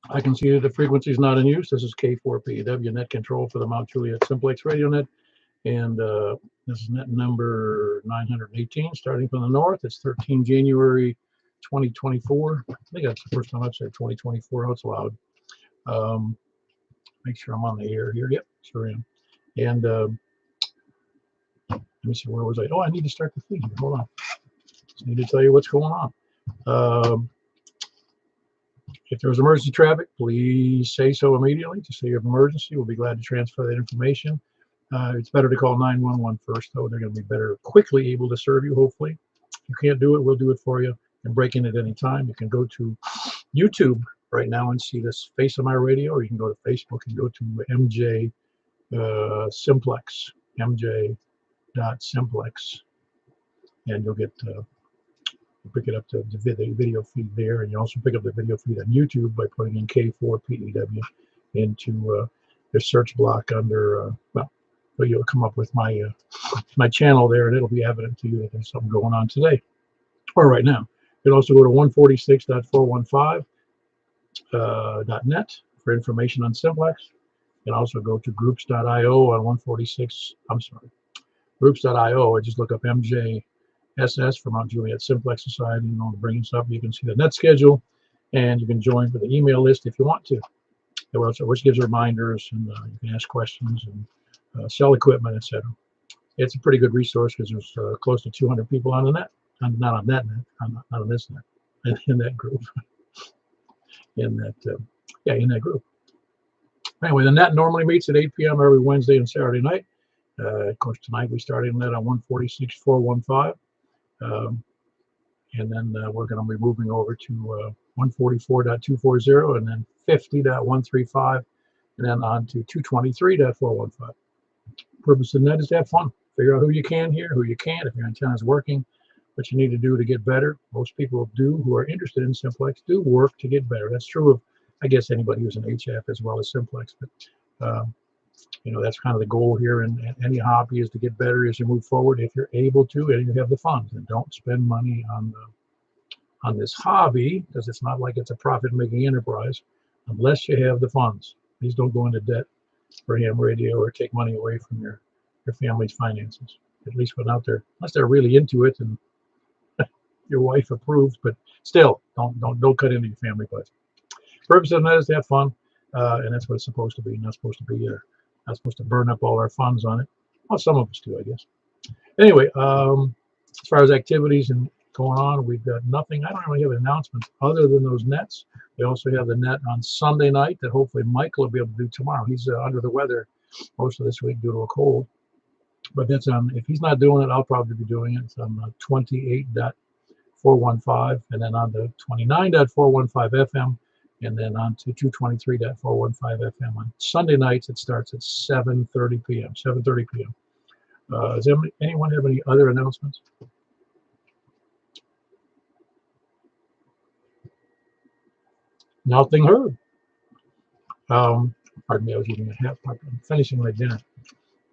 I can see that the frequency is not in use. This is K4PEW net control for the Mount Juliet Simplex radio net. And this is net number 918, starting from the north. It's 13 January 2024. I think that's the first time I've said 2024 out loud. Make sure I'm on the air here. Yep, sure am. And let me see, where was I? Oh, I need to start the feed. Hold on. Just need to tell you what's going on. If there's emergency traffic, please say so immediately. To say you have an emergency, we'll be glad to transfer that information. It's better to call 911 first, though. They're going to be quickly able to serve you, hopefully. If you can't do it, we'll do it for you. And break in at any time. You can go to YouTube right now and see this face of my radio, or you can go to Facebook and go to MJ Simplex, MJ.Simplex, and you'll get pick it up to the video feed there, and you also pick up the video feed on YouTube by putting in K4PEW into the search block under well, you'll come up with my my channel there, and it'll be evident to you that there's something going on today or right now. You can also go to 146.415.net for information on Simplex. You can also go to groups.io on 146. I'm sorry, groups.io. I just look up MJSS for Mount Juliet Simplex Society, and all the bringing stuff. You can see the net schedule, and you can join for the email list if you want to, which gives reminders, and you can ask questions and sell equipment, etc. It's a pretty good resource because there's close to 200 people on the net. Not on that net, not on this net, in that group. In that group. Anyway, the net normally meets at 8 p.m. every Wednesday and Saturday night. Of course, tonight we started net on 146.415. And then we're going to be moving over to 144.240 and then 50.135 and then on to 223.415. Purpose of the net is to have fun. Figure out who you can hear, who you can't, if your antenna is working, what you need to do to get better. Most people who are interested in Simplex do work to get better. That's true of, I guess, anybody who's an HF as well as Simplex. But you know, that's kind of the goal here in any hobby, is to get better as you move forward, if you're able to and you have the funds. And don't spend money on this hobby, because it's not like it's a profit-making enterprise, unless you have the funds. Please don't go into debt for ham radio or take money away from your family's finances. At least when out there, unless they're really into it and your wife approves, but still, don't cut into your family budget. Purpose of that is to have fun, and that's what it's supposed to be. Not supposed to burn up all our funds on it. Well, some of us do, I guess. Anyway, as far as activities and going on, we've got nothing. I don't really have announcements other than those nets. We also have the net on Sunday night that hopefully Michael will be able to do tomorrow. He's under the weather most of this week due to a cold, but that's on. If he's not doing it, I'll probably be doing it. It's on 28.415 and then on to 29.415 FM. And then on to 223.415 FM on Sunday nights. It starts at 7:30 p.m. 7:30 p.m. Does anyone have any other announcements? Nothing heard. Pardon me, I was eating a half pipe. I'm finishing my dinner.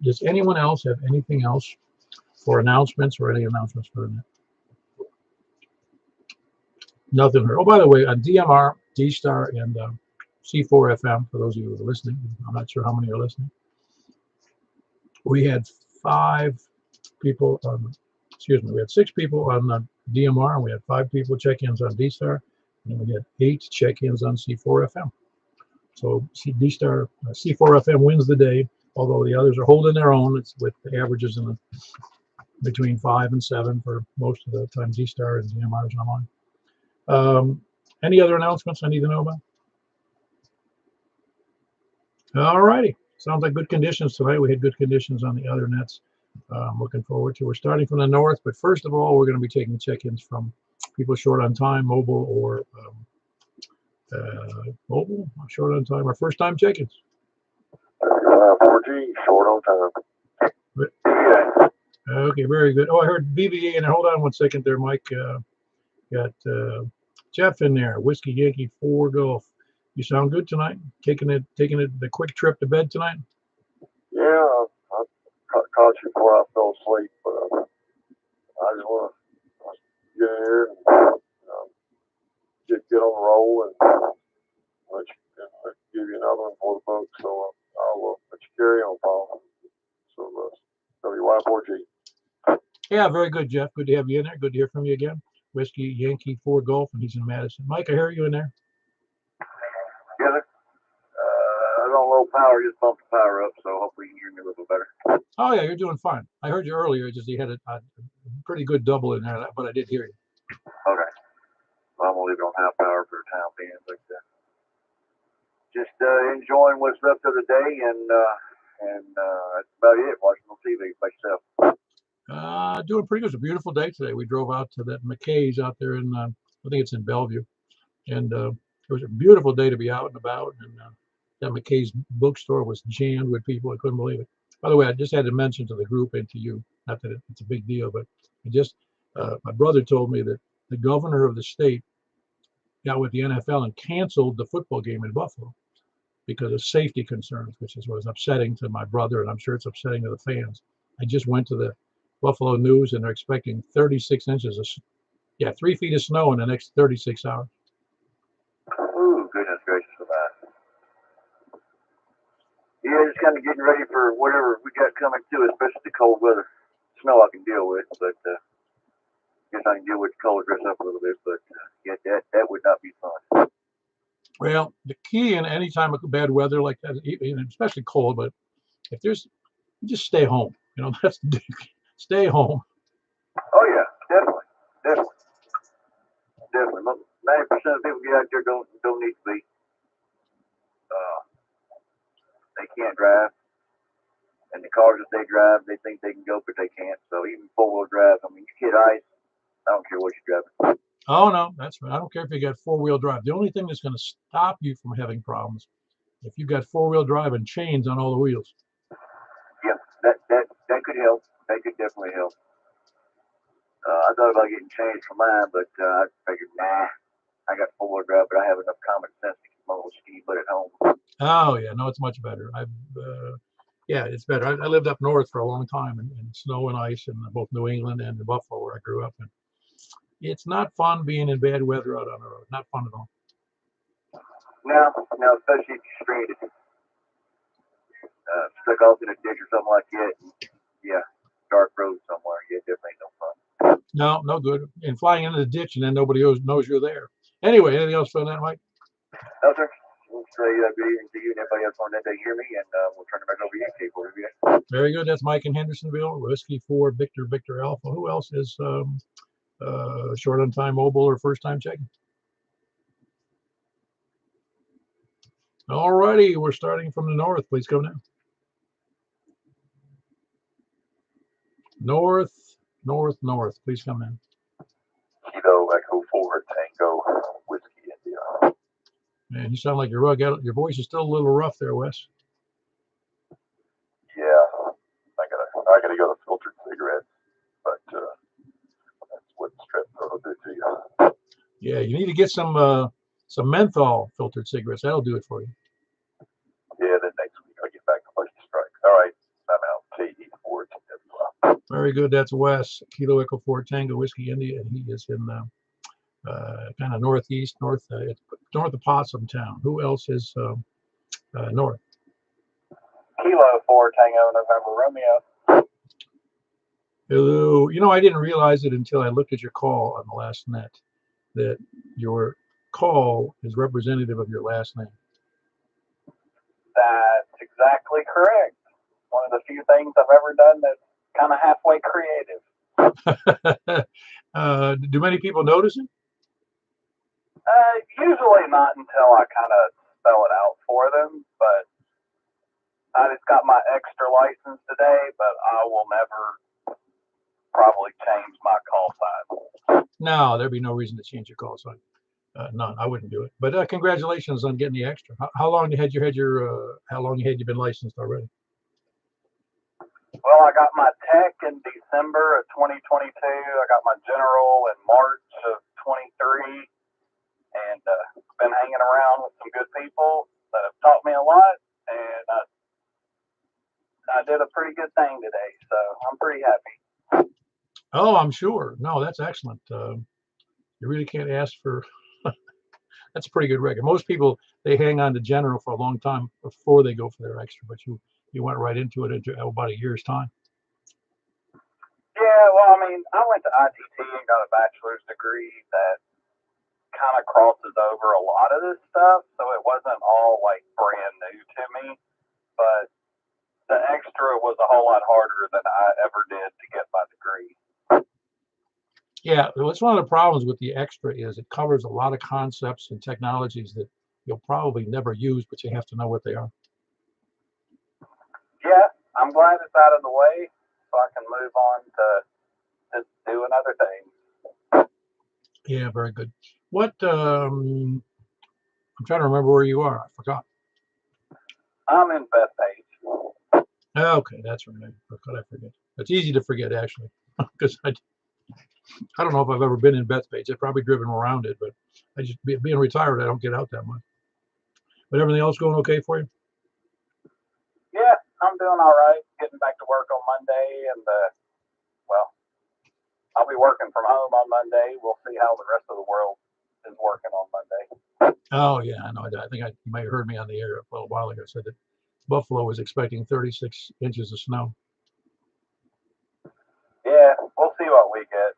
Does anyone else have anything else for announcements or any announcements for the net? Nothing heard. Oh, by the way, on DMR, D-Star, and C4 FM, for those of you who are listening, I'm not sure how many are listening. We had 5 people on, we had 6 people on the DMR, and we had 5 people check-ins on D-Star, and we had 8 check-ins on C4 FM. So D-Star, C4 FM wins the day, although the others are holding their own. It's with the averages in between 5 and 7 for most of the time. D-Star and DMR is online. Any other announcements I need to know about? All righty. Sounds like good conditions tonight. We had good conditions on the other nets. I'm looking forward to. We're starting from the north, but first of all, we're going to be taking check-ins from people short on time, mobile or short on time, or first-time check-ins. 4G, short on time. Okay, very good. Oh, I heard BBA in there. Hold on one second there, Mike. Got Jeff in there. Whiskey Yankee 4 Golf. You sound good tonight. Taking it the quick trip to bed tonight. Yeah, I caught you before I fell asleep, but I just want to get in here and get on the roll and let you, give you another one for the folks. So I'll let you carry on, Paul. So WY4G. Yeah, very good, Jeff. Good to have you in there. Good to hear from you again. Whiskey Yankee 4 Golf, and he's in Madison. Mike, I hear you in there. Yeah, I don't low power, just bump the power up, so hopefully you can hear me a little better. Oh, yeah, you're doing fine. I heard you earlier, just you had a pretty good double in there, but I did hear you. Okay. Well, I'm going to leave it on half power for the time being, but just enjoying what's left of the day, and that's about it. Watching on TV by yourself. Doing pretty good. It's a beautiful day today. We drove out to that McKay's out there in, I think it's in Bellevue, and it was a beautiful day to be out and about, and that McKay's bookstore was jammed with people. I couldn't believe it. By the way, I just had to mention to the group and to you, not that it's a big deal, but my brother told me that the governor of the state got with the NFL and canceled the football game in Buffalo because of safety concerns, which was upsetting to my brother, and I'm sure it's upsetting to the fans. I just went to the Buffalo News, and they're expecting 36 inches of, 3 feet of snow in the next 36 hours. Ooh, goodness gracious of that. Yeah, just kind of getting ready for whatever we got coming too, especially the cold weather. Snow I can deal with, but guess I can deal with the cold, dress up a little bit, but yeah, that would not be fun. Well, the key in any time of bad weather like that, especially cold, but if there's, just stay home. That's stay home. Oh yeah, definitely. 90% of people get out there don't need to be. They can't drive, and the cars that they drive, they think they can go, but they can't. So even 4-wheel drive, I mean, you hit ice, I don't care what you're driving. Oh no, that's right. I don't care if you got 4-wheel drive. The only thing that's going to stop you from having problems if you got 4-wheel drive and chains on all the wheels. Yeah, that could help. That could definitely help. I thought about getting chains for mine, but I figured, nah, I got 4-wheel drive, but I have enough common sense to keep my little ski butt at home. Oh yeah, no, it's much better. It's better. I lived up north for a long time in snow and ice in both New England and in Buffalo where I grew up. And it's not fun being in bad weather out on the road. Not fun at all. No, especially if you're stranded, stuck off in a ditch or something like that. Yeah, dark road somewhere. Yeah, definitely no fun. No good. And flying into the ditch and then nobody knows you're there. Anyway, anything else for that, Mike? No, sir. We'll say good evening to you and everybody else on that day hear me, and we'll turn it back over to you, Kate. Very good. That's Mike in Hendersonville. Whiskey 4 Victor Alpha. Who else is short on time mobile or first time checking? All righty, we're starting from the north. Please come down. North. Please come in. Kilo Echo 4 Tango Whiskey India. Man, you sound like your voice is still a little rough there, Wes. Yeah, I gotta go to filtered cigarettes, but that's what strep throat will do to you. Yeah, you need to get some menthol filtered cigarettes. That'll do it for you. Yeah, then next week I'll get back to Lucky Strike. All right, I'm out. KE4 TWI. Very good. That's Wes, Kilo Echo 4 Tango Whiskey India, and he is in kind of north of Possum Town. Who else is north? Kilo 4 Tango November Romeo. Hello. I didn't realize it until I looked at your call on the last net that your call is representative of your last name. That's exactly correct. One of the few things I've ever done that's kind of halfway creative. Do many people notice it? Usually not until I kind of spell it out for them, but I just got my extra license today, but I will never probably change my call sign. No, there'd be no reason to change your call sign. None. I wouldn't do it. But congratulations on getting the extra. How long had you been licensed already? Well, I got my tech in December of 2022. I got my general in March of 23, and been hanging around with some good people that have taught me a lot, and I did a pretty good thing today, so I'm pretty happy. Oh, I'm sure. No, that's excellent. You really can't ask for that's a pretty good record. Most people, they hang on to general for a long time before they go for their extra, but you went right into it into about a year's time. Yeah, well, I mean, I went to ITT and got a bachelor's degree that kind of crosses over a lot of this stuff, so it wasn't all like brand new to me, but the extra was a whole lot harder than I ever did to get my degree. Yeah, what's one of the problems with the extra is it covers a lot of concepts and technologies that you'll probably never use, but you have to know what they are. Yeah, I'm glad it's out of the way so I can move on to doing other things. Yeah, very good. What, I'm trying to remember where you are. I forgot. I'm in Bethpage. Okay, that's right. How could I forget? It's easy to forget, actually, because I don't know if I've ever been in Bethpage. I've probably driven around it, but I just, being retired, I don't get out that much. But everything else going okay for you? Yeah, I'm doing all right. Getting back to work on Monday, and well, I'll be working from home on Monday. We'll see how the rest of the world is working on Monday. Oh yeah, I know. I think you might have heard me on the air a little while ago. Said that Buffalo was expecting 36 inches of snow. Yeah, we'll see what we get.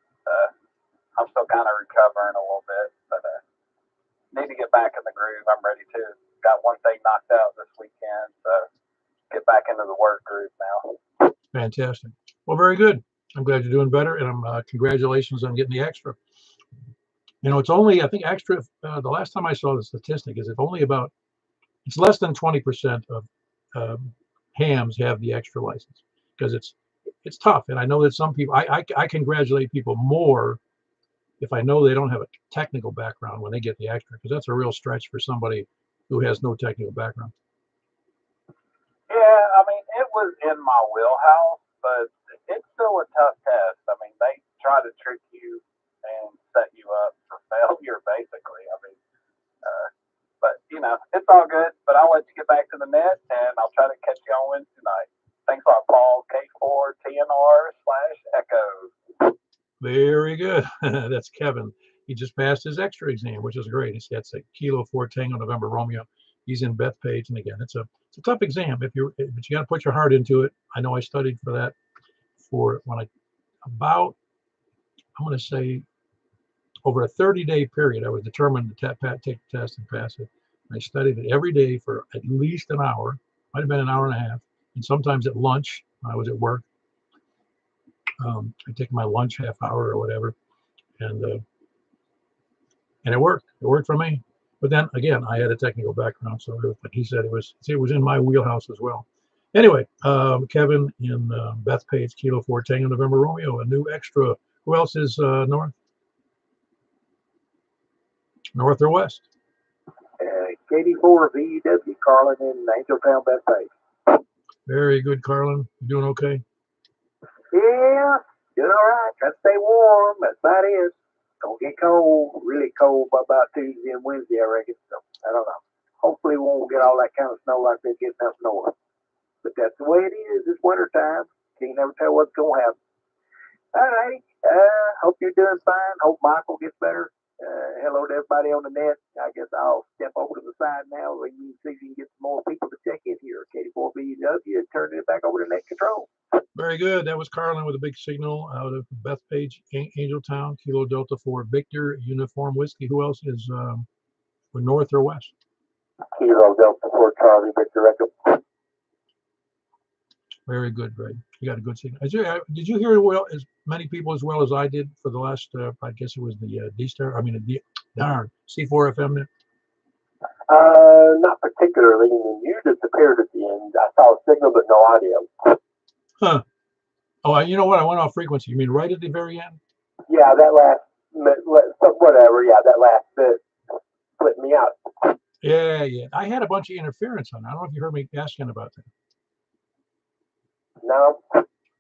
I'm still kind of recovering a little bit, but need to get back in the groove. I'm ready to. Got one thing knocked out this weekend, so get back into the work groove now. Fantastic. Well, very good. I'm glad you're doing better, and congratulations on getting the extra. You know, it's only, I think extra, the last time I saw the statistic is it's less than 20% of hams have the extra license, because it's tough. And I know that some people, I congratulate people more if I know they don't have a technical background when they get the extra, because that's a real stretch for somebody who has no technical background. Yeah, I mean, it was in my wheelhouse, but it's still a tough test. I mean, they try to trick you and set you up for failure, basically. I mean, but, you know, it's all good. But I'll let you get back to the net, and I'll try to catch you on Wednesday night. Thanks a lot, Paul. K4TNR/Echo. Very good. That's Kevin. He just passed his extra exam, which is great. That's a Kilo 4 Tango November Romeo. He's in Bethpage, and again, it's a tough exam but you got to put your heart into it. I know I studied for that I'm going to say over a 30-day period. I was determined to take the test and pass it. I studied it every day for at least an hour. Might have been an hour and a half, and sometimes at lunch when I was at work. I take my lunch half hour or whatever, and it worked. It worked for me. But then again, I had a technical background, so like he said, it was in my wheelhouse as well. Anyway, Kevin in Bethpage, Kilo 4 Tango November Romeo, a new extra. Who else is north or west? KD4VW, Carlin in Angeltown, Bethpage. Very good, Carlin. You doing okay? Yeah, doing all right. Got to stay warm. That's about it. Don't get cold, really cold by about Tuesday and Wednesday, I reckon. So, I don't know. Hopefully we won't get all that kind of snow like they're getting up north. But that's the way it is. It's winter time. Can't never tell what's going to happen. All right. Hope you're doing fine. Hope Michael gets better. Hello to everybody on the net. I guess I'll step over to the side now and see if you can get some more people to check in here. KD4BW and turning it back over to net control. Very good. That was Carlin with a big signal out of Bethpage, Angeltown, Kilo Delta 4 Victor, Uniform Whiskey. Who else is north or west? Kilo Delta 4 Charlie Victor Echo. Very good, Greg. You got a good signal. Did you hear as many people as well as I did for the last, I guess it was the D-Star, darn, C4 FM net? Not particularly. You disappeared at the end. I saw a signal, but no audio. Huh. Oh, you know what? I went off frequency. You mean right at the very end? Yeah, that last, whatever. Yeah, that last bit split me out. Yeah. I had a bunch of interference on it. I don't know if you heard me asking about that. No.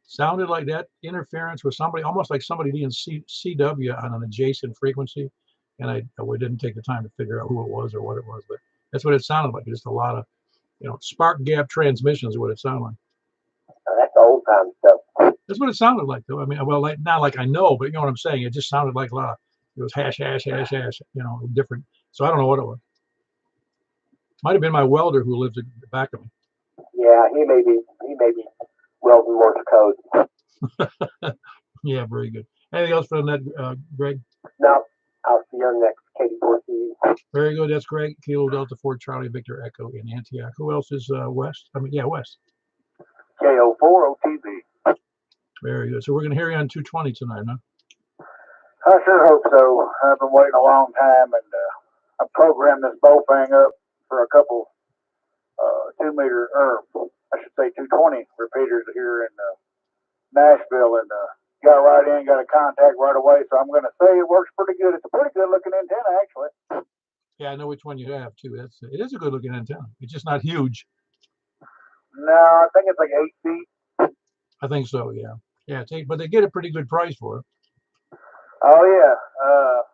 Sounded like that interference was somebody, almost like somebody being CW on an adjacent frequency. And I didn't take the time to figure out who it was or what it was, but that's what it sounded like. Just a lot of, spark gap transmissions is what it sounded like. That's old time stuff. That's what it sounded like, though. Not like I know, but you know what I'm saying. It just sounded like a lot of, it was hash, different So I don't know what it was. Might have been my welder who lives at the back of me. Yeah, he may be welding Morse code. Yeah, very good. Anything else for the net, Greg? No, I'll see you on next KD4 TV. Very good. That's Greg. Kilo Delta 4 Charlie Victor Echo in Antioch. Who else is West? I mean, yeah, West. KO4OTV. Very good. So we're going to hear you on 220 tonight, huh? I sure hope so. I've been waiting a long time, and I programmed this bow thing up for a couple 2 meter, or I should say 220 repeaters here in Nashville, and got right in, got a contact right away. So I'm going to say it works pretty good. It's a pretty good looking antenna, actually. Yeah, I know which one you have too. It is a good looking antenna. It's just not huge. No, I think it's like 8 feet. I think so. Yeah, yeah. It's 8, but they get a pretty good price for it. Oh yeah,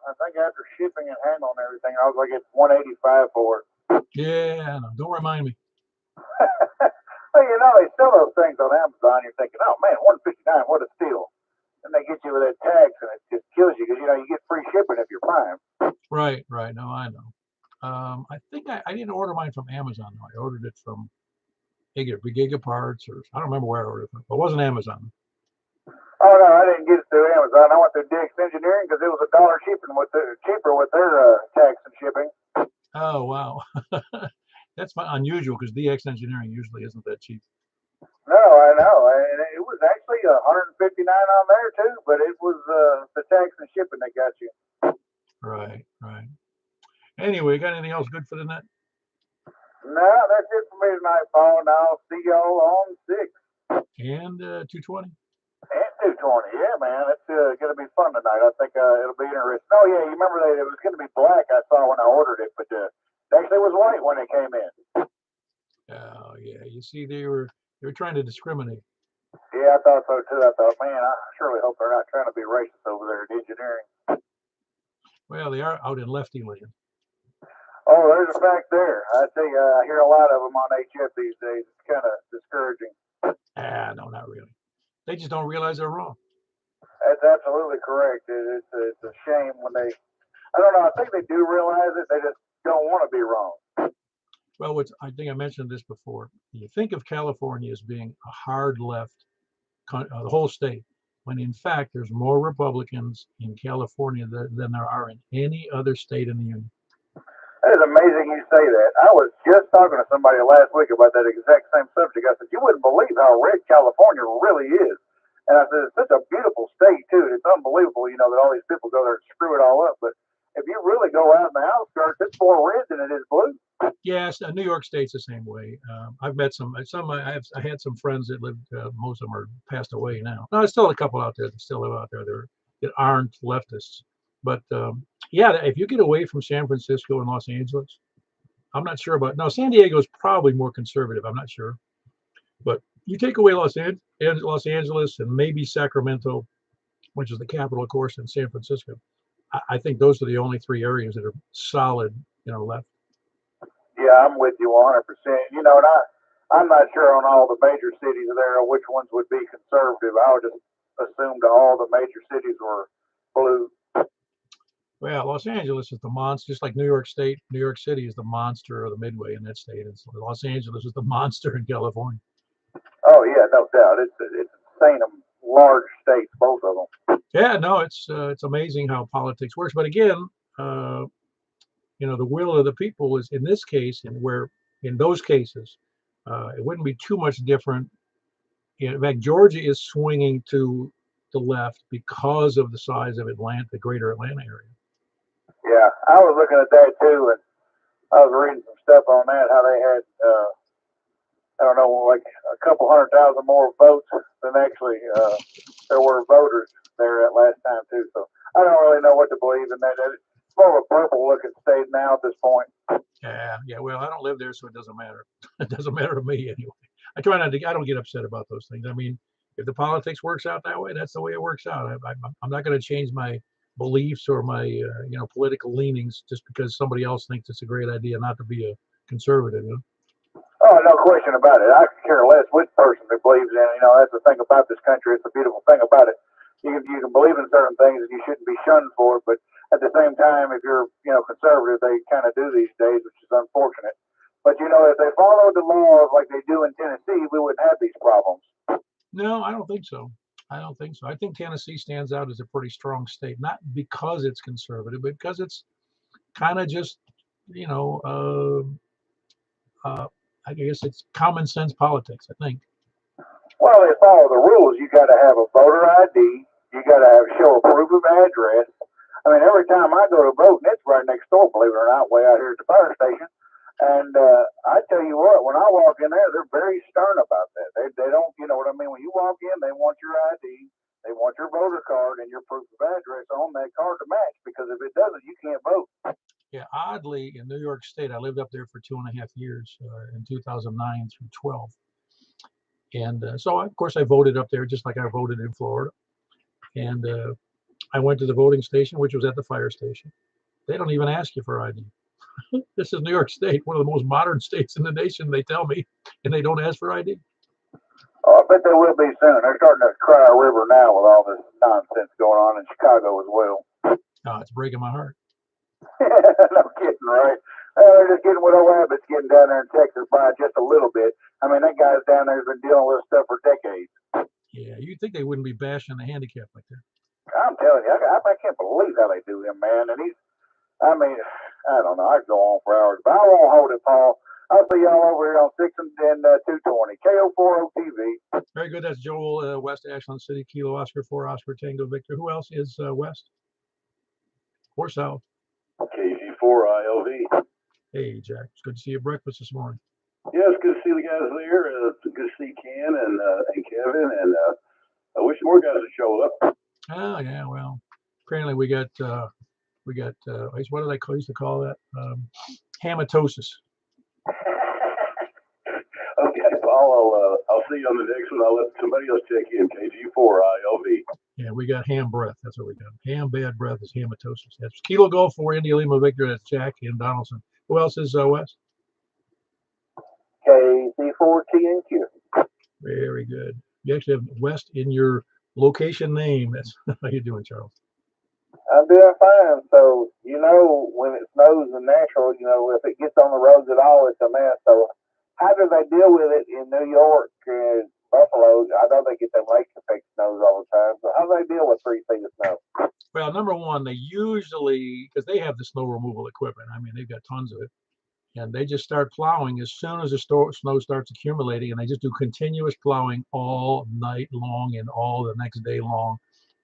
I think after shipping and handling and everything, I was like it's $185 for it. Yeah, no, don't remind me. Well, you know they sell those things on Amazon. You're thinking, oh man, $159, what a steal! And they get you with that tax, and it just kills you because you know you get free shipping if you're Prime. Right, right. No, I know. I think I didn't order mine from Amazon though. I ordered it from Gigaparts, or I don't remember where I ordered it from, but it wasn't Amazon. Oh no, I didn't get it through Amazon. I went through DX Engineering because it was $1 cheaper with their tax and shipping. Oh wow, that's unusual because DX Engineering usually isn't that cheap. No, I know, and it was actually $159 on there too, but it was the tax and shipping that got you. Right, right. Anyway, got anything else good for the net? No, that's it for me tonight, Paul. And I'll see y'all on 6 And 220. and 220. Yeah, man, it's going to be fun tonight. I think it'll be interesting. Oh yeah, you remember that it was going to be black? I saw when I ordered it, but it actually was white when it came in. Oh yeah, you see, they were trying to discriminate. Yeah, I thought so too. I thought, man, I surely hope they're not trying to be racist over there in engineering. Well, they are out in lefty land. Oh, there's a fact there. I tell you, I hear a lot of them on HF these days. It's kind of discouraging. No, not really. They just don't realize they're wrong. That's absolutely correct. It's a shame when they, I don't know, I think they do realize it. They just don't want to be wrong. Well, I think I mentioned this before. You think of California as being a hard left, the whole state, when in fact there's more Republicans in California than there are in any other state in the union. That is amazing you say that. I was just talking to somebody last week about that exact same subject. I said, you wouldn't believe how red California really is. And I said, it's such a beautiful state, too. It's unbelievable, you know, that all these people go there and screw it all up. But if you really go out in the outskirts, it's more red than it is blue. Yes, New York State's the same way. I've met some. I had some friends that lived. Most of them are passed away now. No, there's still a couple out there that still live out there that aren't leftists. But yeah, if you get away from San Francisco and Los Angeles, I'm not sure about. No, San Diego is probably more conservative. I'm not sure. But you take away Los Angeles and maybe Sacramento, which is the capital, of course, in San Francisco. I think those are the only 3 areas that are solid, left. Yeah, I'm with you 100%. You know, and I'm not sure on all the major cities there which ones would be conservative. I would just assume that all the major cities were blue. Well, Los Angeles is the monster, just like New York State. New York City is the monster of the Midway in that state. And so Los Angeles is the monster in California. Oh yeah, no doubt. It's insane. Large states, both of them. Yeah, no, it's amazing how politics works. But again, the will of the people is in this case, and where in those cases, it wouldn't be too much different. In fact, Georgia is swinging to the left because of the size of Atlanta, the greater Atlanta area. Yeah, I was looking at that too, and I was reading some stuff on that, how they had, I don't know, like a couple 100,000 more votes than actually there were voters there at last time too. So I don't really know what to believe in that. It's more of a purple-looking state now at this point. Yeah. Well, I don't live there, so it doesn't matter. It doesn't matter to me anyway. I try not to. I don't get upset about those things. I mean, if the politics works out that way, that's the way it works out. I'm not going to change my beliefs or my political leanings just because somebody else thinks it's a great idea not to be a conservative. Oh, no question about it. I could care less which person who believes in it. That's the thing about this country. It's a beautiful thing about it. You can believe in certain things and you shouldn't be shunned for it. But at the same time, if you're, conservative, they kind of do these days, which is unfortunate. But, if they followed the laws like they do in Tennessee, we wouldn't have these problems. No, I don't think so. I don't think so. I think Tennessee stands out as a pretty strong state, not because it's conservative, but because it's kind of just, I guess it's common sense politics, I think. Well, they follow the rules. You got to have a voter ID. You got to show a proof of address. I mean, every time I go to vote, and it's right next door, believe it or not, way out here at the fire station. And I tell you what, when I walk in there, they're very stern about that. They don't, you know what I mean? When you walk in, they want your ID, they want your voter card and your proof of address on that card to match, because if it doesn't, you can't vote. Yeah, oddly, in New York State, I lived up there for 2.5 years, in 2009 through 12. And so, of course, I voted up there just like I voted in Florida. And I went to the voting station, which was at the fire station. They don't even ask you for ID. This is New York State, one of the most modern states in the nation, they tell me, and they don't ask for ID. Oh, I bet they will be soon. They're starting to cry a river now with all this nonsense going on in Chicago as well. Oh, it's breaking my heart. No kidding, right? They're just getting what old Abbott's getting down there in Texas by just a little bit. I mean, that guy's down there has been dealing with stuff for decades. Yeah, you'd think they wouldn't be bashing the handicap like that. I'm telling you, I can't believe how they do him, man. And I don't know. I could go on for hours, but I won't hold it, Paul. I'll see y'all over here on 6 and 220, KO40TV. Very good. That's Joel, West Ashland City, Kilo Oscar 4, Oscar Tango Victor. Who else is West or South? KG4ILV. Hey, Jack. It's good to see you at breakfast this morning. Yeah, it's good to see the guys there. It's good to see Ken and Kevin, and I wish more guys would show up. Oh, yeah. Well, apparently we got what did I used to call that? Hamatosis. Okay, Paul, I'll see you on the next one. I'll let somebody else check in. KG4ILV. Yeah, we got ham breath. That's what we got. Ham bad breath is hamatosis. That's Kilo Golf 4, India Lima Victor. That's Jack and Donaldson. Who else is West? KC4TNQ. Very good. You actually have West in your location name. That's how you doing, Charles? I'm doing fine. So, when it snows in Nashville, if it gets on the roads at all, it's a mess. So, how do they deal with it in New York and Buffalo? I know they get them lake effect snows all the time. So, how do they deal with 3 feet of snow? Well, number one, they usually, because they have the snow removal equipment. I mean, they've got tons of it. And they just start plowing as soon as the snow starts accumulating, and they just do continuous plowing all night long and all the next day long.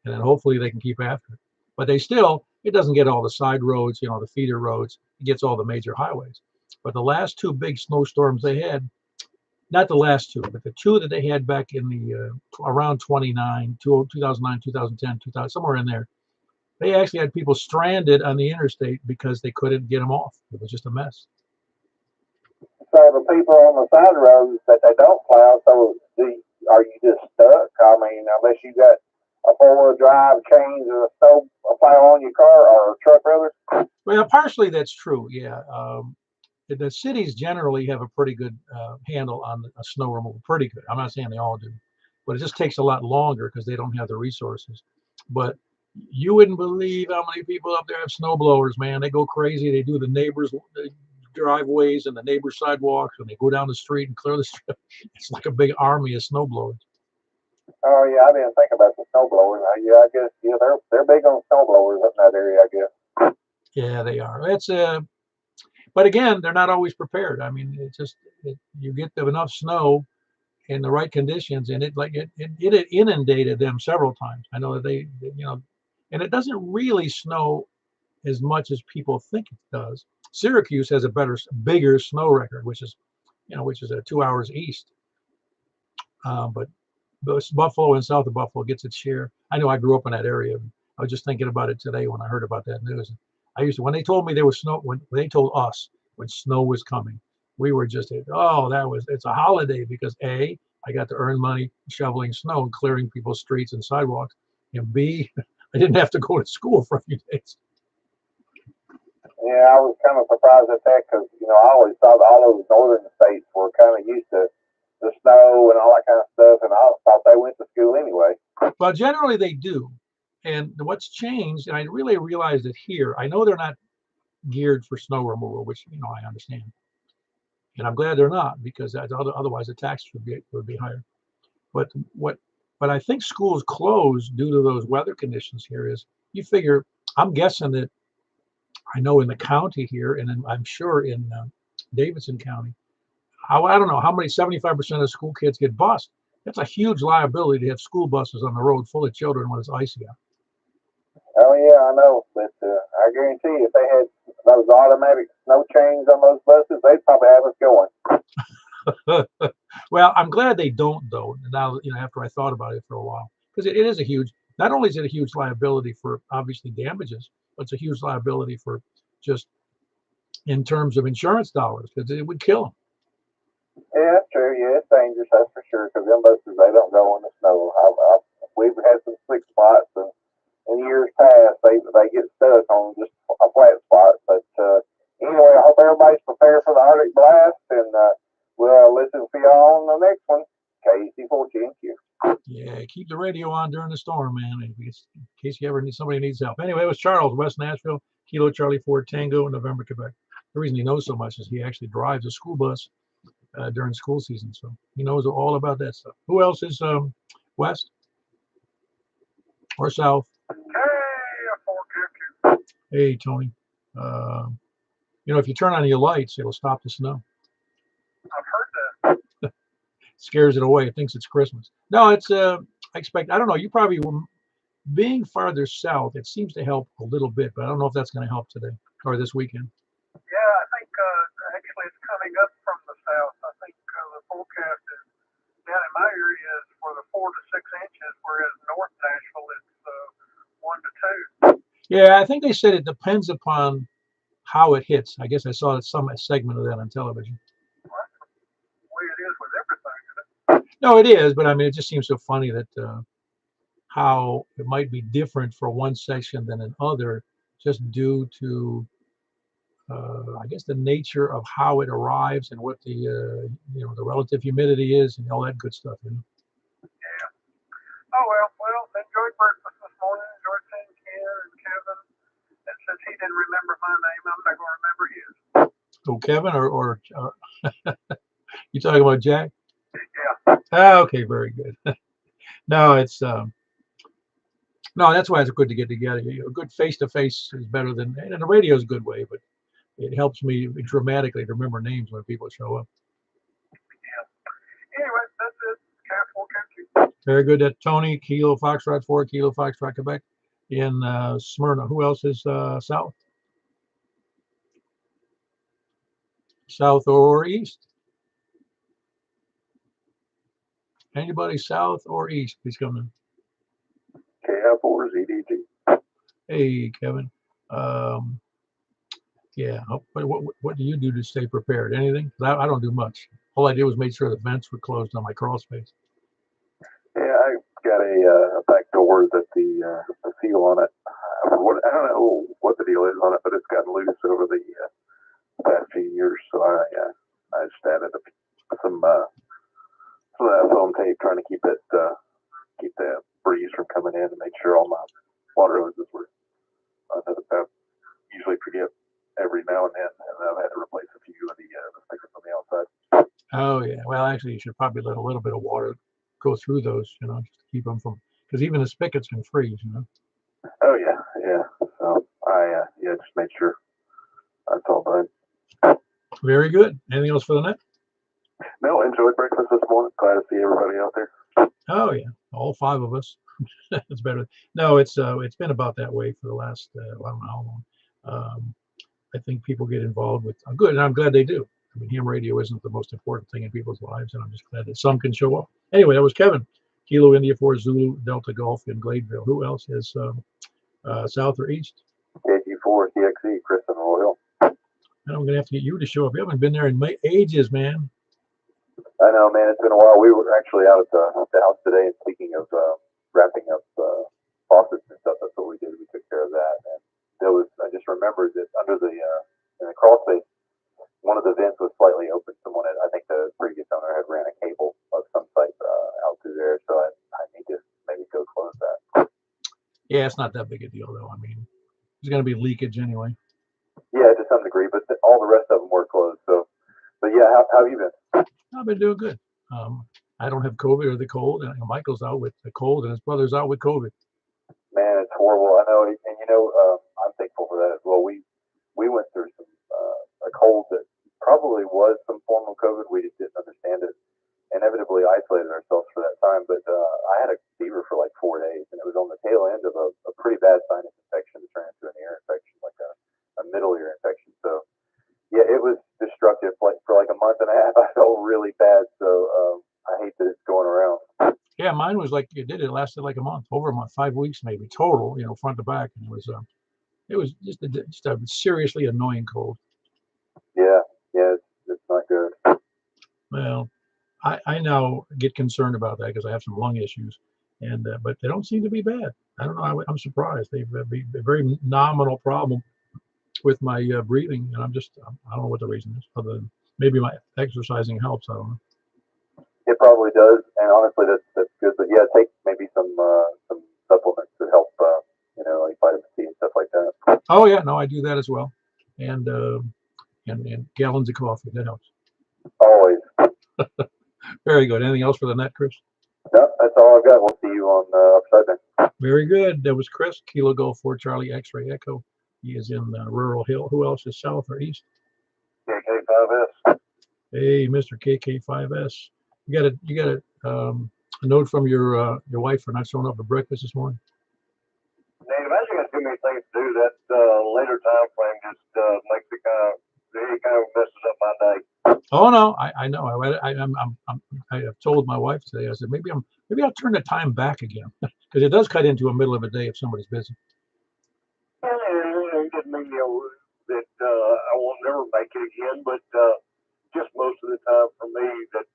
And then hopefully they can keep after it. But it doesn't get all the side roads, the feeder roads. It gets all the major highways. But the last 2 big snowstorms they had, not the last 2, but the 2 that they had back in the around 2009, 2010, 2000, somewhere in there, they actually had people stranded on the interstate because they couldn't get them off. It was just a mess. So the people on the side roads that they don't plow, so are you just stuck? I mean, unless you got a 4-wheel drive, chains, or a snow plow on your car or truck, rather? Well, partially that's true, yeah. The cities generally have a pretty good handle on snow removal, pretty good. I'm not saying they all do, but it just takes a lot longer because they don't have the resources. But you wouldn't believe how many people up there have snow blowers, man. They go crazy. They do the neighbors' driveways and the neighbors' sidewalks, and they go down the street and clear the street. It's like a big army of snow blowers. Oh yeah, I didn't think about the snow blowers. Yeah, I guess they're big on snow blowers up in that area, I guess. Yeah, they are. But again, they're not always prepared. I mean, you get enough snow in the right conditions, and it inundated them several times. I know that and it doesn't really snow as much as people think it does. Syracuse has a bigger snow record, which is 2 hours east. But Buffalo and south of Buffalo gets its share. I know I grew up in that area. I was just thinking about it today when I heard about that news. When they told me there was snow, when they told us when snow was coming, we were just, it's a holiday because A, I got to earn money shoveling snow and clearing people's streets and sidewalks, and B, I didn't have to go to school for a few days. Yeah, I was kind of surprised at that because, I always thought all those northern states were kind of used to the snow and all that kind of stuff, and I thought they went to school anyway. Well, generally they do. And what's changed, and I really realized it here. I know they're not geared for snow removal, which I understand, and I'm glad they're not, because otherwise the tax would be higher. But I think schools closed due to those weather conditions here is, you figure, I'm guessing that, I know in the county here, and I'm sure in Davidson County, I don't know how many, 75% of school kids get bused. That's a huge liability to have school buses on the road full of children when it's icy out. Oh yeah, I know, but I guarantee you, if they had those automatic snow chains on those buses, they'd probably have us going. Well, I'm glad they don't, though. Now, after I thought about it for a while, because it is a huge. Not only is it a huge liability for obviously damages, but it's a huge liability for just in terms of insurance dollars, because it would kill them. Yeah, that's true. Yeah, it's dangerous, that's for sure. Because them buses, they don't go in the snow. We've had some slick spots, and in years past, they get stuck on just a flat spot. But anyway, I hope everybody's prepared for the Arctic blast, and we'll listen for y'all on the next one. KC14Q. Yeah, keep the radio on during the storm, man, in case you ever somebody needs help. Anyway, it was Charles, West Nashville, Kilo Charlie 4 Tango, November, Quebec. The reason he knows so much is he actually drives a school bus during school season, so he knows all about that stuff. Who else is west or south? Hey, Tony. If you turn on your lights, it'll stop the snow. I've heard that. Scares it away. It thinks it's Christmas. No, it's I expect. I don't know. You probably will. Being farther south, it seems to help a little bit, but I don't know if that's going to help today or this weekend. Yeah, I think actually it's coming up from the south. I think the forecast is down in my area is for the 4 to 6 inches, whereas North Nashville is 1 to 2. Yeah, I think they said it depends upon how it hits. I guess I saw some segment of that on television. Well, that's the way it is with everything, isn't it? No, it is, but I mean, it just seems so funny that how it might be different for one section than another, just due to I guess the nature of how it arrives and what the the relative humidity is and all that good stuff. Yeah. Oh well, enjoyed breakfast this morning. Enjoyed seeing Ken and Kevin. And since he didn't remember my name, I'm not going to remember his. Oh, Kevin or you talking about Jack? Yeah. Oh, okay, very good. No, it's no, that's why it's good to get together. Good face-to-face is better than, and the radio is a good way, but it helps me dramatically to remember names when people show up. Yeah. Anyway, that's it. Careful, country. Very good. That Tony, Kilo Foxtrot 4, Kilo Foxtrot Quebec in Smyrna. Who else is south? South or east? Anybody south or east? Please come in. KF4ZDG. Hey, Kevin. Yeah. What do you do to stay prepared? Anything? I don't do much. All I did was make sure the vents were closed on my crawl space. Yeah, I got a back door that the seal on it. I don't know what the deal is on it, but it's gotten loose over the past few years. So I just added some of that foam tape, trying to keep the breeze from coming in, and make sure all my water hoses were. I usually forget every now and then, and I've had to replace a few of the stickers on the outside. Oh yeah. Well, actually, you should probably let a little bit of water go through those, just to keep them from, because even the spigots can freeze, Oh yeah. So I just made sure that's all done. Very good. Anything else for the net? No, enjoyed breakfast this morning. Glad to see everybody out there. Oh yeah, all 5 of us. It's better. No, it's been about that way for the last I don't know how long. I think people get involved with good, and I'm glad they do. I mean, ham radio isn't the most important thing in people's lives, and I'm just glad that some can show up. Anyway, that was Kevin, Kilo India 4 Zulu Delta Golf in Gladeville. Who else is south or east? KG4 CXE, Chris and Royal. And I'm gonna have to get you to show up. You haven't been there in ages, man. I know, man. It's been a while. We were actually out at the house today, and speaking of wrapping up faucets and stuff, that's what we did. We took care of that, and I just remembered that under in the crawl space, one of the vents was slightly open. I think the previous owner had ran a cable of some type out through there, so I need to maybe go close that. Yeah, it's not that big a deal though. I mean, there's going to be leakage anyway. Yeah, to some degree, but all the rest of them were closed. So, but yeah, how have you been? I've been doing good. I don't have COVID or the cold, and Michael's out with the cold, and his brother's out with COVID. Man, it's horrible. I know, and you know, I'm thankful for that as well. We went through some a cold that probably was some form of COVID. We just didn't understand it. Inevitably isolated ourselves for that time. But I had a fever for like 4 days, and it was on the tail end of a pretty bad sinus infection that turned into an ear infection, like a middle ear infection. So yeah, it was destructive. Like for like a month and a half, I felt really bad. So I hate that it's going around. Yeah, mine was like it lasted like a month, over a month, 5 weeks maybe total, front to back, and it was just a seriously annoying cold. Yeah, it's not good. Well, I now get concerned about that because I have some lung issues, and but they don't seem to be bad. I don't know. I'm surprised. They've a very nominal problem with my breathing, and I don't know what the reason is, other than maybe my exercising helps. I don't know. It probably does, and honestly, that's good. But yeah, take maybe some supplements that help, like vitamin C and stuff like that. Oh yeah, no, I do that as well, and gallons of coffee, that helps. Always. Very good. Anything else for the net, Chris? No, that's all I've got. We'll see you on Upside Down. Very good. That was Chris, Kilo Golf 4 Charlie X-Ray Echo. He is in Rural Hill. Who else is south or east? KK5S. Hey, Mr. KK5S. You got a note from your wife for not showing up for breakfast this morning? Native, I just got too many things to do. That later time frame just makes it kind of messes up my day. Oh no, I know. I have told my wife today. I said maybe I'll turn the time back again because it does cut into a middle of a day if somebody's busy. And it doesn't mean that I won't never make it again, but just most of the time for me that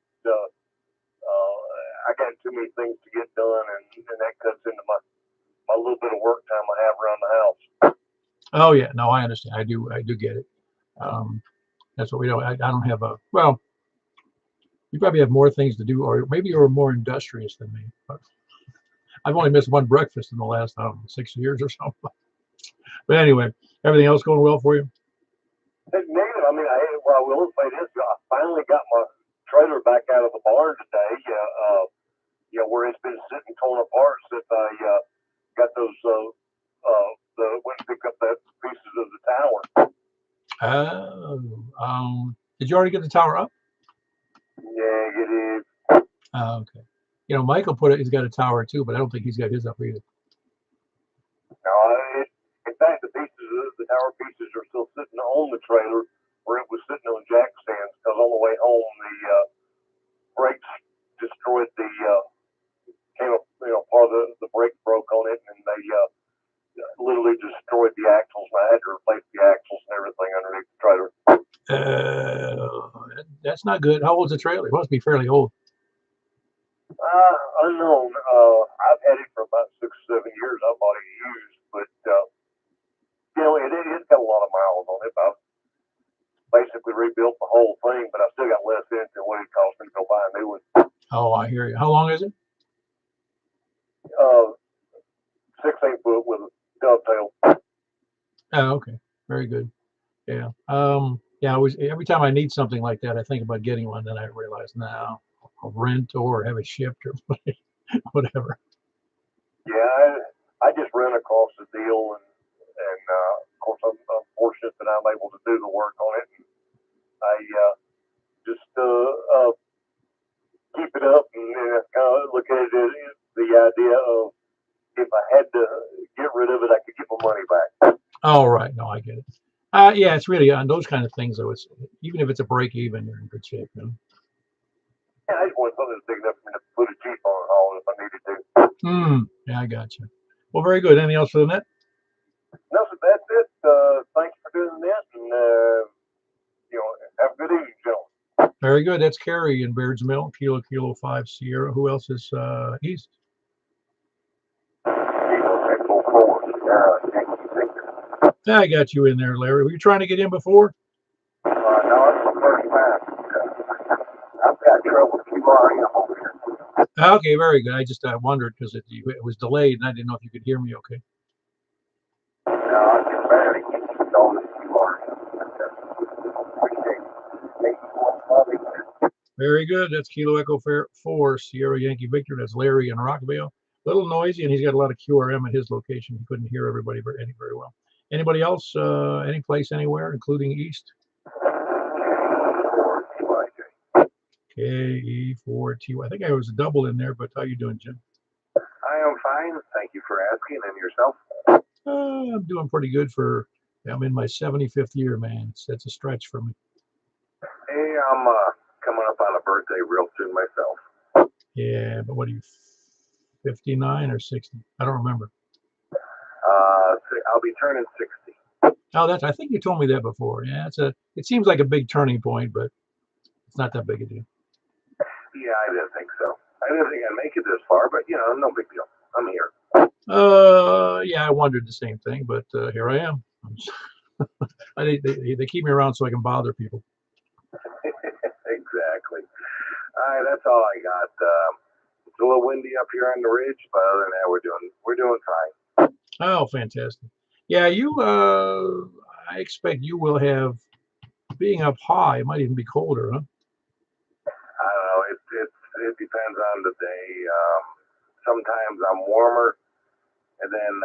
I got too many things to get done, and that cuts into my little bit of work time I have around the house. Oh yeah, no, I understand. I do get it. That's what we don't. I don't have a well. You probably have more things to do, or maybe you're more industrious than me. But I've only missed one breakfast in the last 6 years or so. But anyway, everything else going well for you? Negative. I mean, I will say this: I finally got my trailer back out of the barn today. Where it's been sitting torn apart since I got those went and picked up the pieces of the tower. Did you already get the tower up? Negative. Okay. Michael he's got a tower too, but I don't think he's got his up either. No, in fact, the tower pieces are still sitting on the trailer where it was sitting on jack stands because on the way home the brakes destroyed part of the brake broke on it, and they literally destroyed the axles, and I had to replace the axles and everything underneath the trailer. That's not good. How old's the trailer? It must be fairly old. Unknown. I've had it for about 6 or 7 years. I bought it used, but it's got a lot of miles on it. I've basically rebuilt the whole thing, but I still got less in than what it cost me to go buy a new one. Oh, I hear you. How long is it? 16 foot with a dovetail. Oh, okay. Very good. Yeah. Yeah. Every time I need something like that, I think about getting one. Then I realize now I'll rent or have it shipped or whatever. Yeah, I just rent across the deal, and of course I'm fortunate that I'm able to do the work on it. And I just keep it up and kind of look at it as the idea of if I had to get rid of it, I could get my money back. Oh, right. No, I get it. Yeah, it's really on those kind of things, though. It's even if it's a break even, you're in good shape. Yeah, I just want something that's big enough for me to put a Jeep on and haul if I needed to. Yeah, I got you. Well, very good. Anything else for the net? No, so that's it. Thanks for doing this, and have a good evening, gentlemen. Very good. That's Carrie in Baird's Mill, Kilo 5 Sierra. Who else is east? Yeah, I got you in there, Larry. Were you trying to get in before? No, it's the first time. I've got trouble with QRM over here. Okay, very good. I just wondered because it was delayed and I didn't know if you could hear me okay. No, I can barely get you going as you are. Very good. That's Kilo Echo 4 Sierra Yankee Victor. That's Larry in Rockville. A little noisy, and he's got a lot of QRM at his location. He couldn't hear everybody very well. Anybody else? Any place, anywhere, including East? KE4TY. I think I was a double in there, but how you doing, Jim? I am fine. Thank you for asking. And yourself? I'm doing pretty good I'm in my 75th year, man. It's a stretch for me. Hey, I'm coming up on a birthday real soon myself. Yeah, but what are you, 59 or 60? I don't remember. I'll be turning 60. Oh, I think you told me that before. Yeah, it seems like a big turning point, but it's not that big a deal. Yeah, I didn't think so. I didn't think I'd make it this far, but no big deal. I'm here. Yeah, I wondered the same thing, but here I am. They keep me around so I can bother people. Exactly. All right, that's all I got. It's a little windy up here on the ridge, but other than that, we're doing fine. Oh, fantastic. Yeah, I expect you will have, being up high, it might even be colder, huh? I don't know. It depends on the day. Sometimes I'm warmer, and then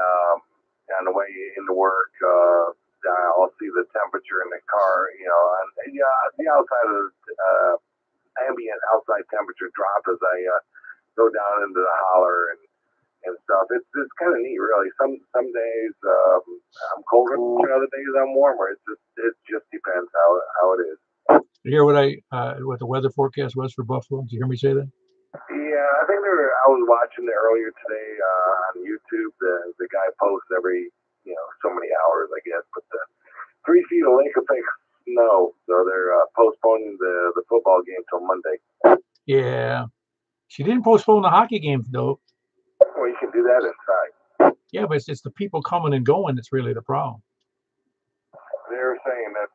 on the way into work, I'll see the temperature in the car. The outside of ambient outside temperature drop as I go down into the holler and stuff. It's kind of neat, really. Some days I'm colder, and other days I'm warmer. It just depends how it is. You hear what the weather forecast was for Buffalo? Did you hear me say that? Yeah, I think I was watching it earlier today on YouTube. The guy posts every so many hours, I guess. But 3 feet of lake effect snow, so they're postponing the football game till Monday. Yeah, she didn't postpone the hockey game though. Well, you can do that inside. Yeah, but it's the people coming and going that's really the problem. They're saying that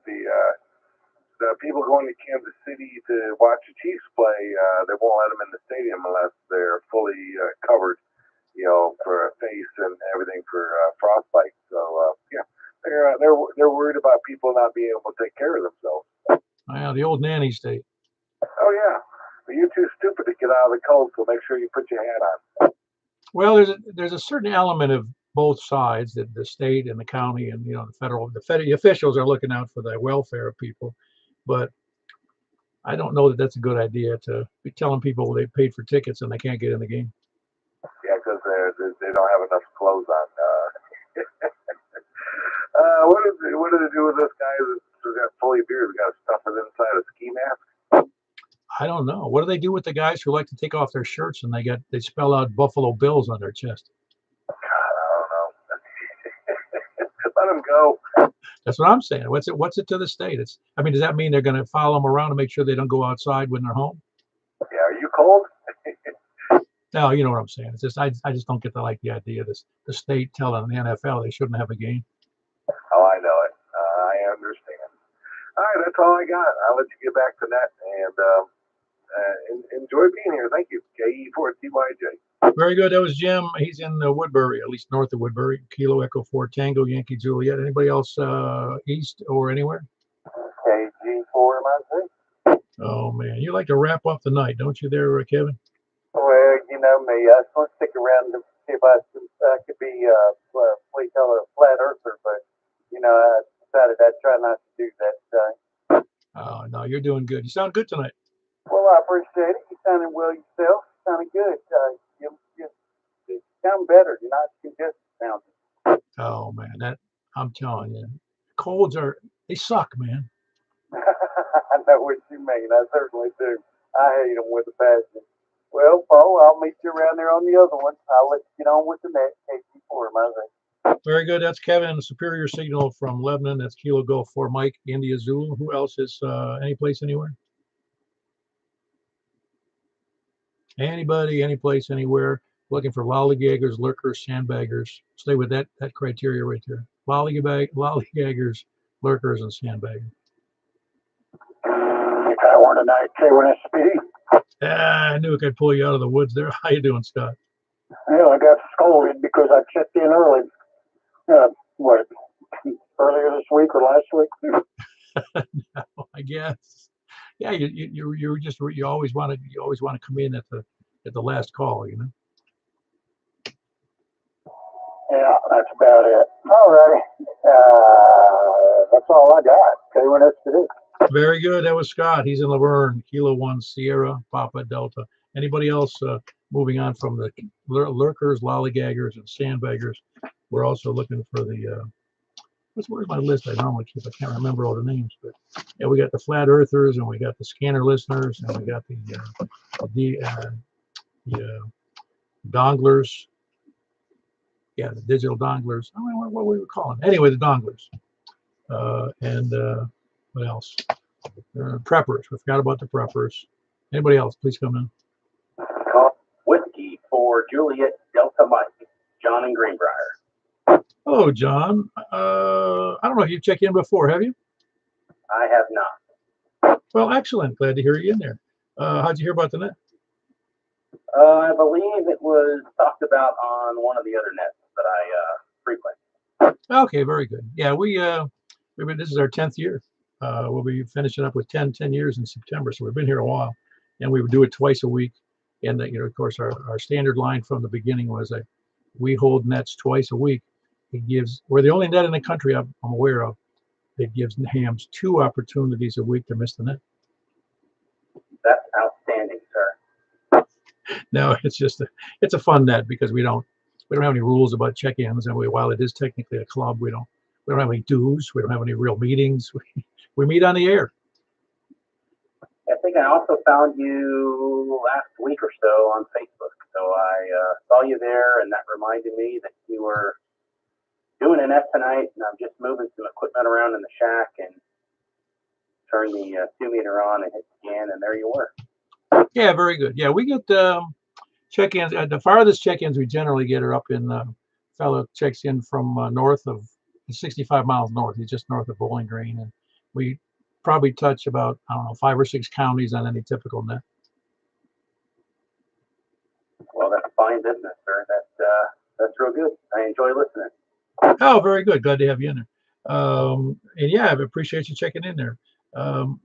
the people going to Kansas City to watch the Chiefs play, they won't let them in the stadium unless they're fully covered, for face and everything for frostbite. So yeah, they're worried about people not being able to take care of themselves. Yeah, the old nanny state. Oh yeah, but you're too stupid to get out of the cold, so make sure you put your hat on. Well, there's a certain element of both sides, that the state and the county and the officials are looking out for the welfare of people, but I don't know that that's a good idea to be telling people they paid for tickets and they can't get in the game. Yeah, because they don't have enough clothes on. What did it do with this guy who's got fully beard? We got to stuff it inside a ski mask. I don't know. What do they do with the guys who like to take off their shirts and they spell out Buffalo Bills on their chest? God, I don't know. Let them go. That's what I'm saying. What's it to the state? Does that mean they're going to follow them around to make sure they don't go outside when they're home? Yeah, are you cold? No, you know what I'm saying. It's just I just don't get the idea of the state telling the NFL they shouldn't have a game. Oh, I know it. I understand. All right, that's all I got. I'll let you get back to that and enjoy being here. Thank you. KE4TYJ. Very good. That was Jim. He's in Woodbury, at least north of Woodbury. Kilo Echo 4 Tango Yankee Juliet. Anybody else east or anywhere? KG4MIC. Oh man, you like to wrap up the night, don't you, there, Kevin? Well, you know me. I just want to stick around to see if I could be what you call a flat earther, but I decided I'd try not to do that today. Oh no, you're doing good. You sound good tonight. Well, I appreciate it. You sounded well yourself. Sounded good. You sound better. You're not congested sounding. Oh man, I'm telling you, colds they suck, man. I know what you mean. I certainly do. I hate them with a passion. Well, Paul, I'll meet you around there on the other one. I'll let you get on with the next KG4, I think. Very good. That's Kevin, Superior Signal from Lebanon. That's Kilo Golf 4 Mike, India Zulu. Who else is any place, anywhere? Anybody, any place, anywhere, looking for lollygaggers, lurkers, sandbaggers. Stay with that criteria right there. Lollygaggers, lurkers, and sandbaggers. Power tonight, K1SP. I knew I could pull you out of the woods there. How you doing, Scott? Well, I got scolded because I checked in early. What, earlier this week or last week? No, I guess. Yeah, you always want to come in at the last call, you know. Yeah, that's about it. All righty. That's all I got. Okay, what else to do? Very good. That was Scott. He's in Laverne, Kilo 1 Sierra Papa Delta. Anybody else moving on from the lurkers, lollygaggers, and sandbaggers? We're also looking for the where's my list I normally keep? I can't remember all the names, but yeah, we got the flat earthers, and we got the scanner listeners, and we got the donglers. Yeah, the digital donglers. I don't know what we were calling. Anyway, the donglers. And what else? Preppers. We forgot about the preppers. Anybody else? Please come in. Whiskey for Juliet Delta Mike, John in Greenbrier. Hello, John. I don't know if you've checked in before, have you? I have not. Well, excellent. Glad to hear you in there. How'd you hear about the net? I believe it was talked about on one of the other nets that I frequent. Okay, very good. Yeah, this is our 10th year. We'll be finishing up with 10 years in September, so we've been here a while, and we would do it twice a week. And of course, our standard line from the beginning was that we hold nets twice a week. We're the only net in the country I'm aware of that gives hams 2 opportunities a week to miss the net. That's outstanding, sir. No, it's a fun net because we don't have any rules about check-ins, and while it is technically a club, we don't have any dues. We don't have any real meetings. We meet on the air. I think I also found you last week or so on Facebook. So I saw you there, and that reminded me that you were doing an net tonight, and I'm just moving some equipment around in the shack and turn the 2-meter on and hit scan, and there you were. Yeah, very good. Yeah, we get check-ins. The farthest check-ins we generally get are up in fellow checks in from north of 65 miles north. He's just north of Bowling Green, and we probably touch about, I don't know, 5 or 6 counties on any typical net. Well, that's fine business, sir. That's real good. I enjoy listening. Oh, very good. Glad to have you in there. And yeah, I appreciate you checking in there.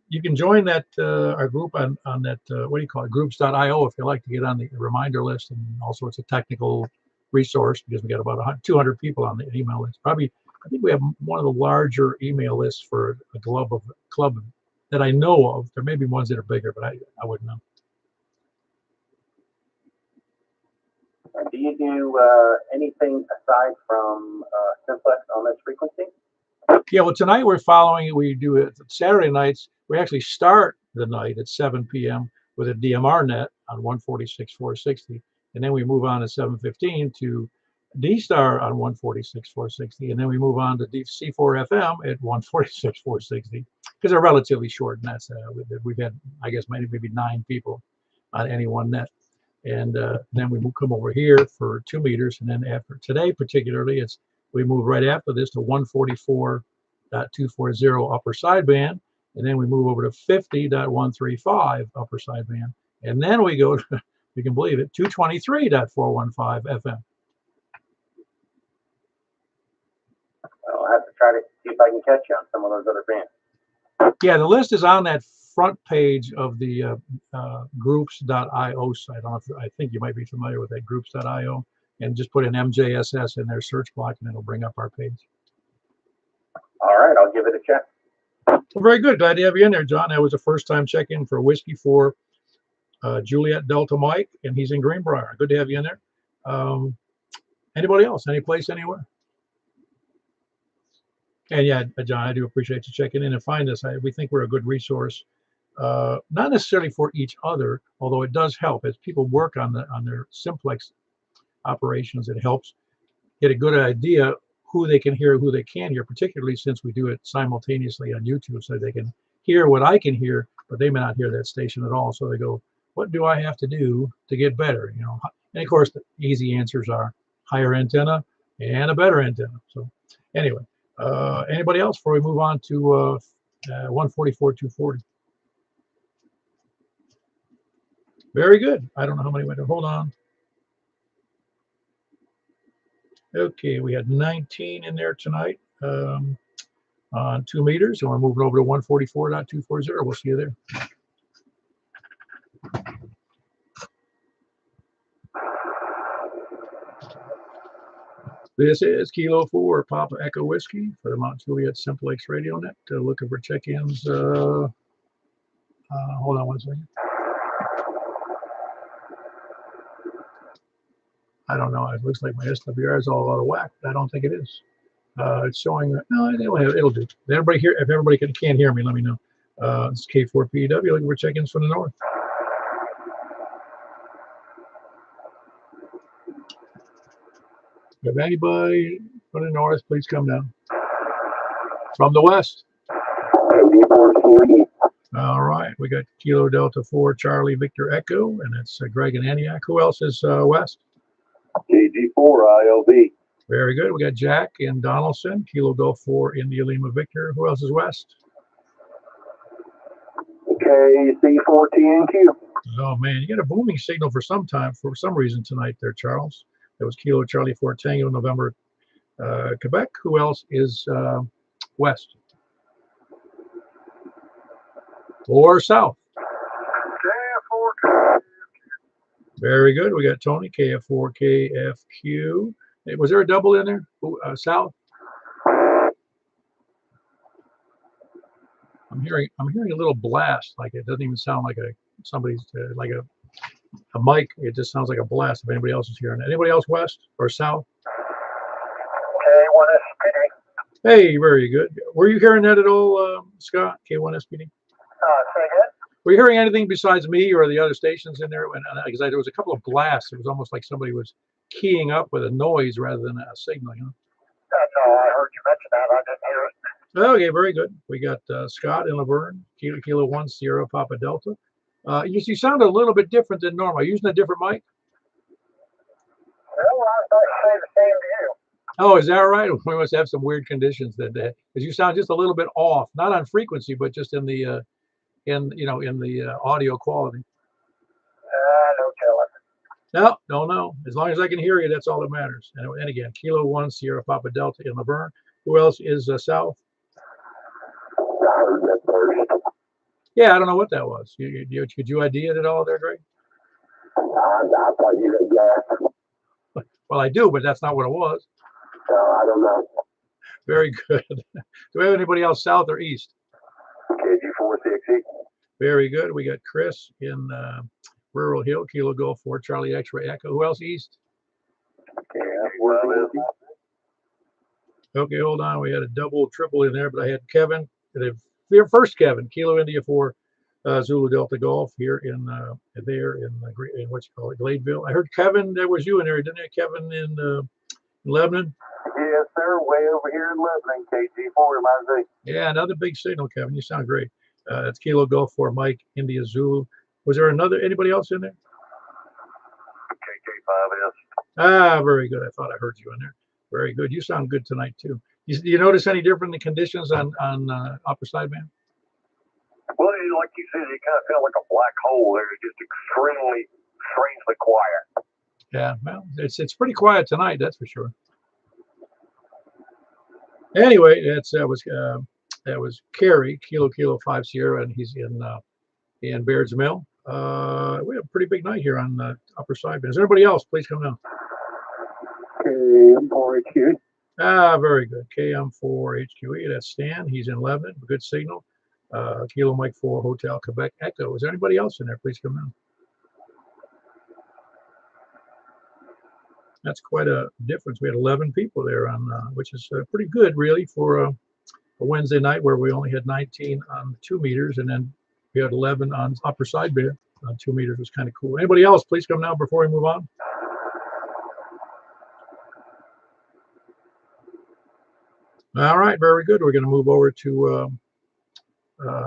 You can join that our group on that what do you call it, groups.io, if you like to get on the reminder list, and also it's a technical resource because we got about 200 people on the email list. Probably, I think we have one of the larger email lists for a club that I know of. There may be ones that are bigger, but I wouldn't know. And do you do anything aside from Simplex on this frequency? Yeah, well, tonight we do it Saturday nights. We actually start the night at 7 p.m. with a DMR net on 146.460, and then we move on at 7:15 to D-Star on 146.460, and then we move on to C4 FM at 146.460, because they're relatively short nets. We've had, I guess, maybe 9 people on any one net. And then we come over here for 2 meters, and then after today particularly, we move right after this to 144.240 upper sideband, and then we move over to 50.135 upper sideband, and then we go to, you can believe it, 223.415 FM. I'll have to try to see if I can catch you on some of those other bands. Yeah, the list is on that front page of the groups.io site. I think you might be familiar with that, groups.io, and just put in MJSS in their search block, and it'll bring up our page. All right, I'll give it a check. Well, very good. Glad to have you in there, John. That was a first-time check-in for Whiskey for Juliet Delta Mike, and he's in Greenbrier. Good to have you in there. Anybody else? Any place, anywhere? And yeah, John, I do appreciate you checking in and find us. We think we're a good resource, not necessarily for each other, although it does help as people work on their Simplex operations. It helps get a good idea who they can hear, who they can't hear, particularly since we do it simultaneously on YouTube, so they can hear what I can hear, but they may not hear that station at all. So they go, what do I have to do to get better? You know, and of course the easy answers are higher antenna and a better antenna. So anyway, anybody else before we move on to 144.240? Very good. I don't know how many went. Hold on. Okay, we had 19 in there tonight on 2 meters, and we're moving over to 144.240. We'll see you there. This is Kilo 4 Papa Echo Whiskey for the Mount Juliet Simplex Radio Net. Looking for check-ins. Hold on one second. I don't know. It looks like my SWR is all out of whack. I don't think it is. It's showing. No, it'll do. Everybody here, if everybody can't hear me, let me know. It's K4PW looking for check-ins from the north. If anybody from the north, please come down. From the west. All right, we got Kilo Delta 4 Charlie Victor Echo, and it's Greg and Antioch. Who else is west? KG4 ILB. Very good. We got Jack in Donaldson, Kilo Golf 4 India Lima Victor. Who else is west? KC4TNQ. Oh man, you got a booming signal for some reason tonight there, Charles. That was Kilo Charlie 4 Tango November Quebec. Who else is west? Or south? KF4. Very good. We got Tony KF4 KFQ. Hey, was there a double in there? South? I'm hearing a little blast. Like it doesn't even sound like somebody's like a mic. It just sounds like a blast. If anybody else is hearing it. Anybody else west or south? K1SPD. Hey, very good. Were you hearing that at all, Scott? K1SPD? Say again? Were you hearing anything besides me or the other stations in there? Because there was a couple of blasts. It was almost like somebody was keying up with a noise rather than a signal. You know? No, I heard you mention that. I didn't hear it. Okay, very good. We got Scott in Laverne, Kilo 1 Sierra Papa Delta. You sound a little bit different than normal. Are you using a different mic? Well, I thought you say the same to you. Oh, is that right? We must have some weird conditions then, because you sound just a little bit off, not on frequency, but just in the audio quality. No telling. No. As long as I can hear you, that's all that matters. And again, Kilo 1 Sierra Papa Delta in Laverne. Who else is south? I heard that first. Yeah, I don't know what that was. Could you ID it at all there, Greg? I thought you had gas. Well, I do, but that's not what it was. I don't know. Very good. Do we have anybody else south or east? KG4CXE. Very good. We got Chris in Rural Hill, Kilo Golf 4 Charlie X-Ray Echo. Who else east? Okay, hold on. We had a double, triple in there, but I had Kevin. First Kevin, Kilo India 4 Zulu Delta Golf here in what you call it, Gladeville. I heard Kevin. There was you in there, didn't it? Kevin in Lebanon. Yes, sir. Way over here in Lebanon, KG4 MIZ. Yeah, another big signal, Kevin. You sound great. That's Kilo Golf 4 Mike India Zulu. Was there anybody else in there? KK5S. Ah, very good. I thought I heard you in there. Very good. You sound good tonight too. You notice any different in conditions on upper sideband? Well, like you said, it kind of felt like a black hole there. It's just extremely, strangely quiet. Yeah, well, it's pretty quiet tonight, that's for sure. Anyway, that was Kerry, Kilo 5 Sierra, and he's in Baird's Mill. We have a pretty big night here on the upper sideband. Is there anybody else? Please come down. KM4HQE. Ah, very good. KM4HQE. That's Stan. He's in Lebanon. Good signal. Kilo Mike 4 Hotel Quebec Echo. Is there anybody else in there? Please come down. That's quite a difference. We had 11 people there on, which is pretty good, really, for a Wednesday night where we only had 19 on 2 meters, and then we had 11 on upper sideband on 2 meters. Was kind of cool. Anybody else? Please come down before we move on. All right, very good. We're going to move over to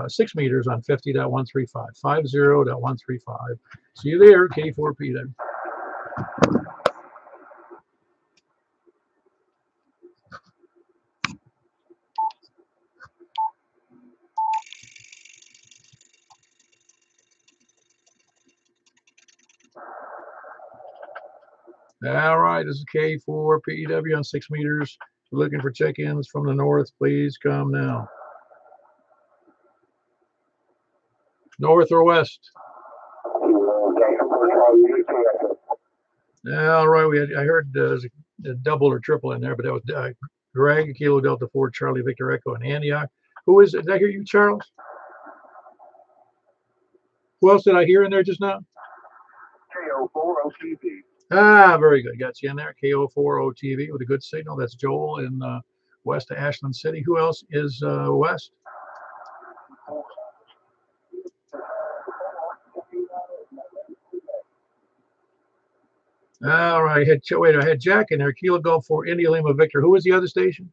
6 meters on 50.135, 50.135. See you there, K4P then. All right, this is K4 PEW on 6 meters. Looking for check-ins from the north. Please come now. North or west? All right, I heard there's a double or triple in there, but that was Greg, Kilo Delta 4, Charlie Victor Echo, and Antioch. Who is it? Did I hear you, Charles? Who else did I hear in there just now? KO4 OTV. Ah, very good. Got you in there. KO4 OTV with a good signal. That's Joel in west of Ashland City. Who else is west? All right. I had Jack in there. Kilo Golf 4, India Lima Victor. Who was the other station?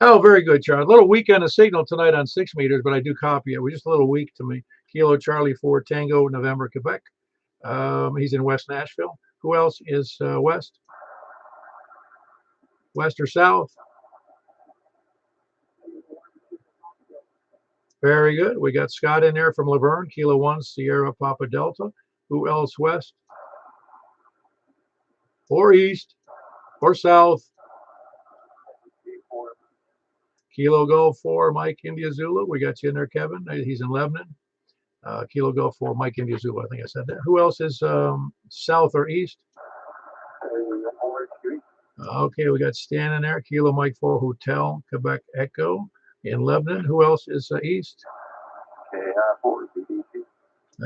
Oh, very good, Charlie. A little weak on the signal tonight on 6 meters, but I do copy it. We're just a little weak to me. Kilo Charlie 4 Tango November Quebec. He's in West Nashville. Who else is west? West or south? Very good. We got Scott in there from Laverne. Kilo 1 Sierra Papa Delta. Who else west? Or east? Or south? Kilo Golf 4 Mike India Zulu. We got you in there, Kevin. He's in Lebanon. Kilo Golf 4 Mike India Zulu. I think I said that. Who else is south or east? Okay, we got Stan in there. Kilo Mike 4 Hotel Quebec Echo in Lebanon. Who else is east?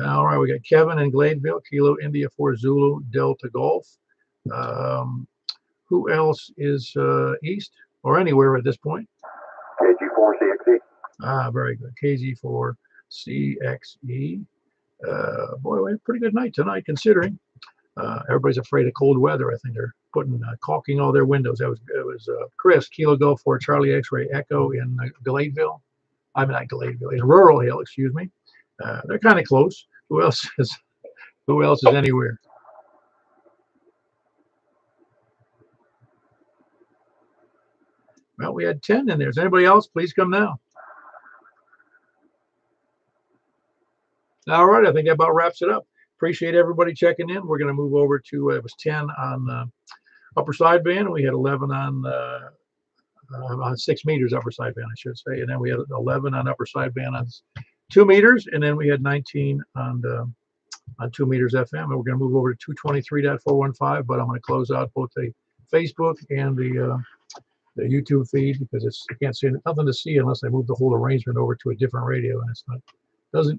All right, we got Kevin in Gladeville. Kilo India 4 Zulu Delta Golf. Who else is east or anywhere at this point? KG4CXE. Ah, very good. KG4 CXE. Boy, we had a pretty good night tonight, considering everybody's afraid of cold weather. I think they're putting caulking all their windows. It was Chris, Kilo Golf 4 Charlie X-Ray Echo in Gladeville. I'm not Gladeville, in Rural Hill, excuse me. They're kind of close. Who else is anywhere? Well, we had 10 in there. Is anybody else? Please come now. All right, I think that about wraps it up. Appreciate everybody checking in. We're going to move over to, it was 10 on upper sideband, and we had 11 on 6 meters upper sideband, I should say. And then we had 11 on upper sideband on 2 meters, and then we had 19 on 2 meters FM. And we're going to move over to 223.415, but I'm going to close out both the Facebook and the YouTube feed because I can't see nothing to see unless I move the whole arrangement over to a different radio, and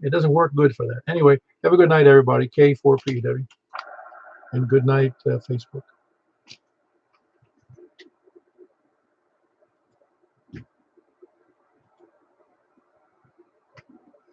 it doesn't work good for that. Anyway, have a good night, everybody. K4PW, and good night, Facebook.